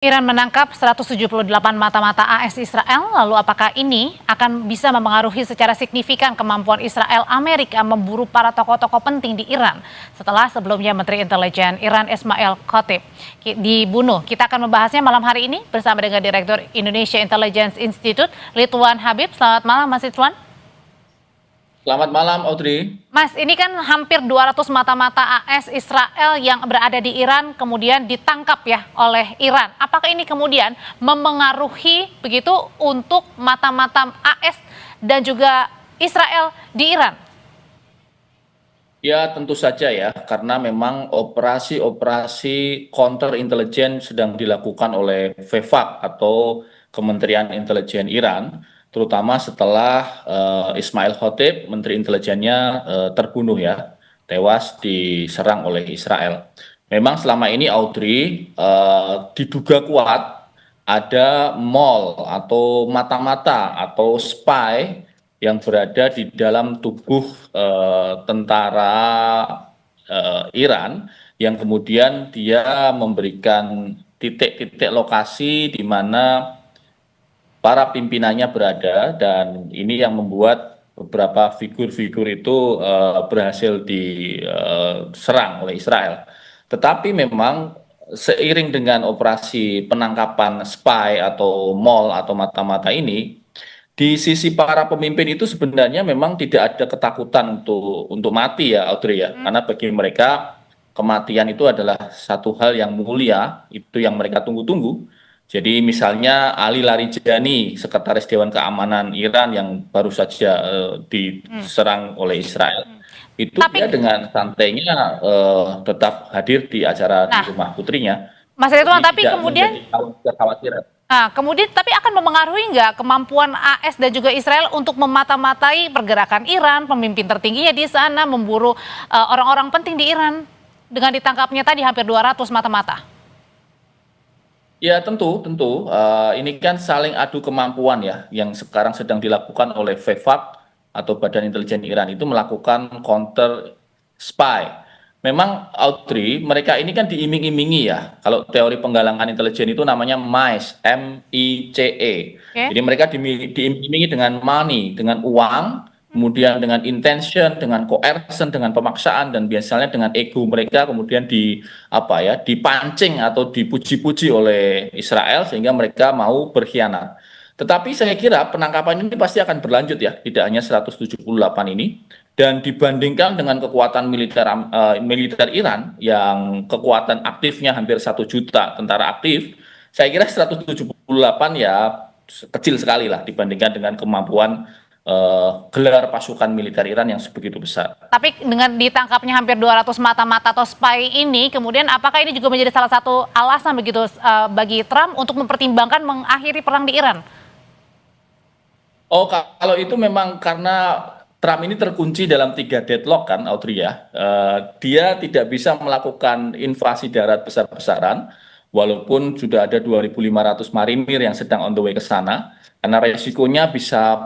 Iran menangkap 178 mata-mata AS Israel, lalu apakah ini akan bisa mempengaruhi secara signifikan kemampuan Israel Amerika memburu para tokoh-tokoh penting di Iran setelah sebelumnya Menteri Intelijen Iran Ismail Khatib dibunuh. Kita akan membahasnya malam hari ini bersama dengan Direktur Indonesia Intelligence Institute, Ridwan Habib. Selamat malam Mas Ridwan. Selamat malam, Audrey. Mas, ini kan hampir 200 mata-mata AS Israel yang berada di Iran kemudian ditangkap ya oleh Iran. Apakah ini kemudian mempengaruhi begitu untuk mata-mata AS dan juga Israel di Iran? Ya, tentu saja ya, karena memang operasi-operasi counter intelijen sedang dilakukan oleh VEFAK atau Kementerian Intelijen Iran, terutama setelah Ismail Khatib, Menteri Intelijennya terbunuh ya, tewas diserang oleh Israel. Memang selama ini Audrey diduga kuat ada mall atau mata-mata atau spy yang berada di dalam tubuh tentara Iran yang kemudian dia memberikan titik-titik lokasi di mana para pimpinannya berada, dan ini yang membuat beberapa figur-figur itu berhasil diserang oleh Israel. Tetapi memang seiring dengan operasi penangkapan spy atau mall atau mata-mata ini, di sisi para pemimpin itu sebenarnya memang tidak ada ketakutan untuk mati ya, Audrey ya, karena bagi mereka kematian itu adalah satu hal yang mulia, itu yang mereka tunggu-tunggu. Jadi misalnya Ali Larijani, Sekretaris Dewan Keamanan Iran yang baru saja diserang oleh Israel, itu Tapi, dia dengan santainya tetap hadir di acara di nah, rumah putrinya. Mas Jadi Ridwan, tapi tidak kemudian menjadi kekhawatiran. kemudian tapi akan mempengaruhi nggak kemampuan AS dan juga Israel untuk memata-matai pergerakan Iran, pemimpin tertingginya di sana, memburu orang-orang penting di Iran dengan ditangkapnya tadi hampir 200 mata-mata? Ya tentu, tentu. Ini kan saling adu kemampuan ya, yang sekarang sedang dilakukan oleh VEFAK atau Badan Intelijen Iran itu melakukan counter spy. Memang Audrey, mereka ini kan diiming-imingi ya. Kalau teori penggalangan intelijen itu namanya MICE, M-I-C-E. Oke. Jadi mereka diiming-imingi dengan money, dengan uang, kemudian dengan intention, dengan coercion, dengan pemaksaan, dan biasanya dengan ego mereka kemudian dipancing atau dipuji-puji oleh Israel sehingga mereka mau berkhianat. Tetapi saya kira penangkapan ini pasti akan berlanjut ya, tidak hanya 178 ini. Dan dibandingkan dengan kekuatan militer Iran yang kekuatan aktifnya hampir 1 juta tentara aktif, saya kira 178 ya kecil sekali lah dibandingkan dengan kemampuan gelar pasukan militer Iran yang sebegitu besar. Tapi dengan ditangkapnya hampir 200 mata-mata atau spy ini, kemudian apakah ini juga menjadi salah satu alasan begitu bagi Trump untuk mempertimbangkan mengakhiri perang di Iran? Oh, kalau itu memang karena Trump ini terkunci dalam 3 deadlock kan, Audrey ya. Dia tidak bisa melakukan invasi darat besar-besaran, walaupun sudah ada 2.500 marinir yang sedang on the way ke sana. Karena resikonya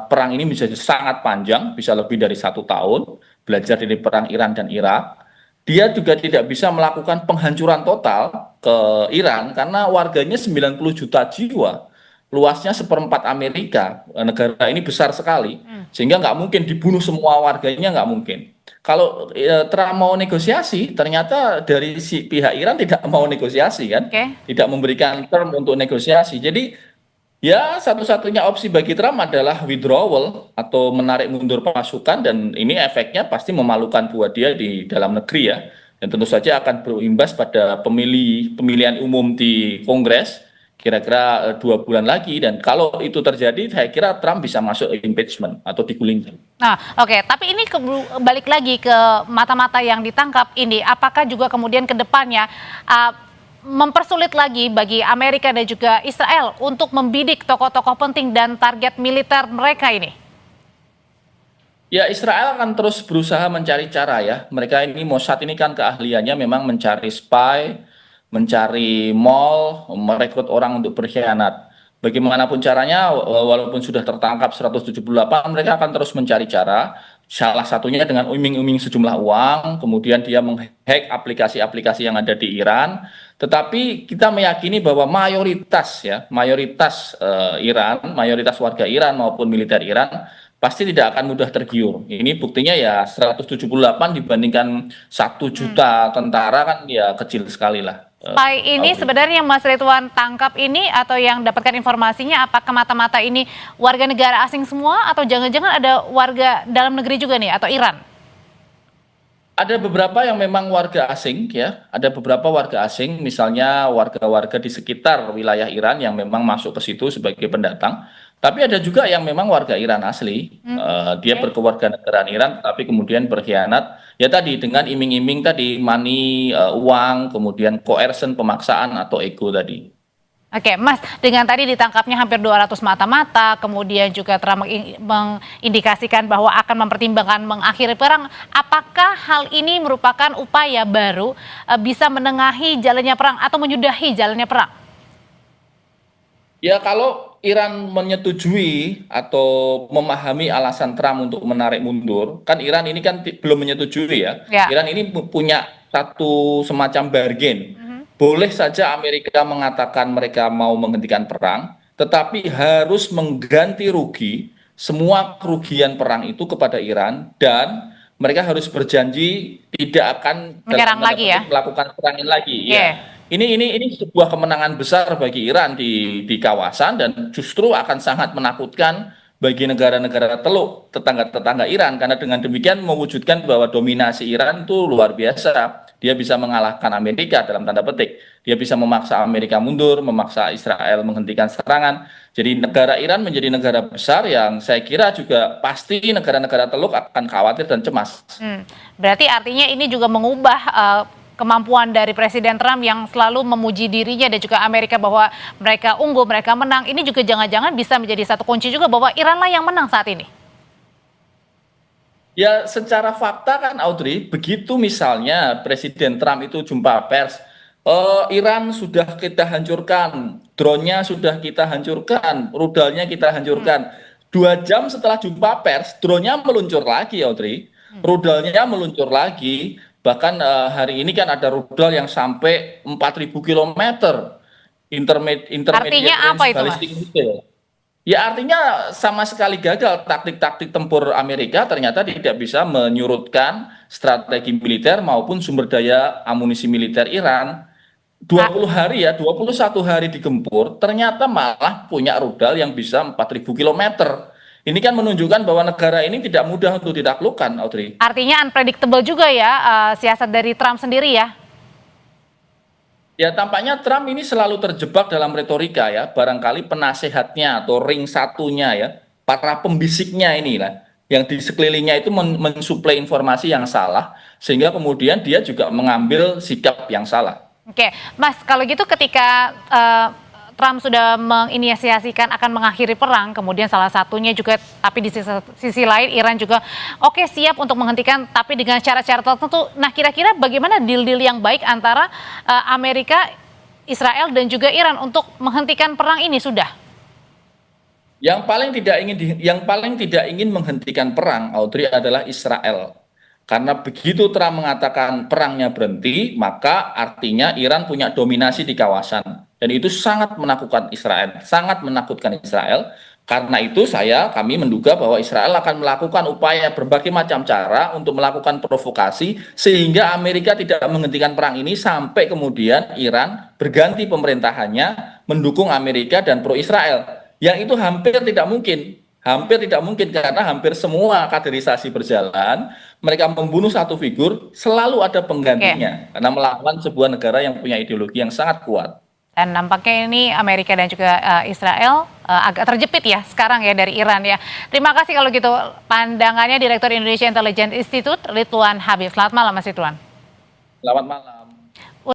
perang ini bisa sangat panjang, bisa lebih dari 1 tahun, belajar dari perang Iran dan Irak. Dia juga tidak bisa melakukan penghancuran total ke Iran karena warganya 90 juta jiwa, luasnya seperempat Amerika. Negara ini besar sekali, sehingga nggak mungkin dibunuh semua warganya, nggak mungkin. Kalau Trump mau negosiasi, ternyata dari si pihak Iran tidak mau negosiasi kan, Oke. tidak memberikan term untuk negosiasi. Jadi ya, satu-satunya opsi bagi Trump adalah withdrawal atau menarik mundur pasukan, dan ini efeknya pasti memalukan buat dia di dalam negeri ya. Dan tentu saja akan berimbas pada pemilihan umum di Kongres kira-kira 2 bulan lagi, dan kalau itu terjadi saya kira Trump bisa masuk impeachment atau digulingkan. Nah, oke. Tapi ini balik lagi ke mata-mata yang ditangkap ini, apakah juga kemudian ke depannya mempersulit lagi bagi Amerika dan juga Israel untuk membidik tokoh-tokoh penting dan target militer mereka ini? Ya, Israel akan terus berusaha mencari cara ya. Mereka ini Mossad ini kan keahliannya memang mencari spy, mencari mall, merekrut orang untuk berkhianat. Bagaimanapun caranya, walaupun sudah tertangkap 178, mereka akan terus mencari cara Salah satunya dengan iming-iming sejumlah uang, kemudian dia menghack aplikasi-aplikasi yang ada di Iran. Tetapi kita meyakini bahwa mayoritas Iran, mayoritas warga Iran maupun militer Iran pasti tidak akan mudah tergiur. Ini buktinya ya 178 dibandingkan 1 juta tentara kan ya kecil sekali lah. Spy ini Audrey. sebenarnya Mas Ridwan tangkap ini atau yang dapatkan informasinya apakah mata-mata ini warga negara asing semua atau jangan-jangan ada warga dalam negeri juga nih atau Iran? Ada beberapa yang memang warga asing ya, ada beberapa warga asing, misalnya warga-warga di sekitar wilayah Iran yang memang masuk ke situ sebagai pendatang. Tapi ada juga yang memang warga Iran asli, dia Oke. berkewarganegaraan Iran, tapi kemudian berkhianat. Ya tadi dengan iming-iming tadi, money, uang, kemudian coercion, pemaksaan atau ego tadi. Oke, Mas, dengan tadi ditangkapnya hampir 200 mata-mata, kemudian juga Trump mengindikasikan bahwa akan mempertimbangkan mengakhiri perang, apakah hal ini merupakan upaya baru bisa menengahi jalannya perang atau menyudahi jalannya perang? Ya, kalau Iran menyetujui atau memahami alasan Trump untuk menarik mundur, kan Iran ini kan belum menyetujui ya. Ya. Iran ini punya satu semacam bargain. Boleh saja Amerika mengatakan mereka mau menghentikan perang, tetapi harus mengganti rugi semua kerugian perang itu kepada Iran dan mereka harus berjanji tidak akan dalam Menyerang tanda lagi ya? petik melakukan perangin lagi. Oke. Ya, ini sebuah kemenangan besar bagi Iran di kawasan dan justru akan sangat menakutkan bagi negara-negara teluk tetangga-tetangga Iran karena dengan demikian mewujudkan bahwa dominasi Iran itu luar biasa. Dia bisa mengalahkan Amerika dalam tanda petik. Dia bisa memaksa Amerika mundur, memaksa Israel menghentikan serangan. Jadi negara Iran menjadi negara besar yang saya kira juga pasti negara-negara teluk akan khawatir dan cemas. Berarti artinya ini juga mengubah kemampuan dari Presiden Trump yang selalu memuji dirinya dan juga Amerika bahwa mereka unggul, mereka menang. Ini juga jangan-jangan bisa menjadi satu kunci juga bahwa Iranlah yang menang saat ini. Ya, secara fakta kan Audrey, begitu misalnya Presiden Trump itu jumpa pers, Iran sudah kita hancurkan, drone-nya sudah kita hancurkan, rudalnya kita hancurkan. 2 jam setelah jumpa pers, drone-nya meluncur lagi, Audrey, rudalnya meluncur lagi. Bahkan hari ini kan ada rudal yang sampai 4.000 kilometer, intermediate Artinya apa range itu, Mas? ballistic missile. Ya artinya sama sekali gagal taktik-taktik tempur Amerika ternyata tidak bisa menyurutkan strategi militer maupun sumber daya amunisi militer Iran. 20 hari ya, 21 hari digempur, ternyata malah punya rudal yang bisa 4.000 kilometer. Ini kan menunjukkan bahwa negara ini tidak mudah untuk ditaklukkan, Audrey. Artinya unpredictable juga ya siasat dari Trump sendiri ya. Ya tampaknya Trump ini selalu terjebak dalam retorika ya, barangkali penasehatnya atau ring satunya ya, para pembisiknya inilah, yang di sekelilingnya itu mensuplai informasi yang salah, sehingga kemudian dia juga mengambil sikap yang salah. Oke, Mas, kalau gitu ketika Trump sudah menginisiasikan akan mengakhiri perang, kemudian salah satunya juga, tapi di sisi lain Iran juga oke siap untuk menghentikan, tapi dengan cara-cara tertentu. Nah, kira-kira bagaimana deal-deal yang baik antara Amerika, Israel dan juga Iran untuk menghentikan perang ini sudah? Yang paling tidak ingin menghentikan perang, Audrey, adalah Israel. Karena begitu Trump mengatakan perangnya berhenti, maka artinya Iran punya dominasi di kawasan. Dan itu sangat menakutkan Israel, sangat menakutkan Israel. Karena itu kami menduga bahwa Israel akan melakukan upaya berbagai macam cara untuk melakukan provokasi sehingga Amerika tidak menghentikan perang ini sampai kemudian Iran berganti pemerintahannya mendukung Amerika dan pro Israel. Yang itu hampir tidak mungkin karena hampir semua kaderisasi berjalan, mereka membunuh satu figur, selalu ada penggantinya karena melawan sebuah negara yang punya ideologi yang sangat kuat. Dan nampaknya ini Amerika dan juga Israel agak terjepit ya sekarang ya dari Iran ya. Terima kasih kalau gitu pandangannya Direktur Indonesia Intelligence Institute Ridwan Habib. Selamat malam Mas Ridwan. Selamat malam.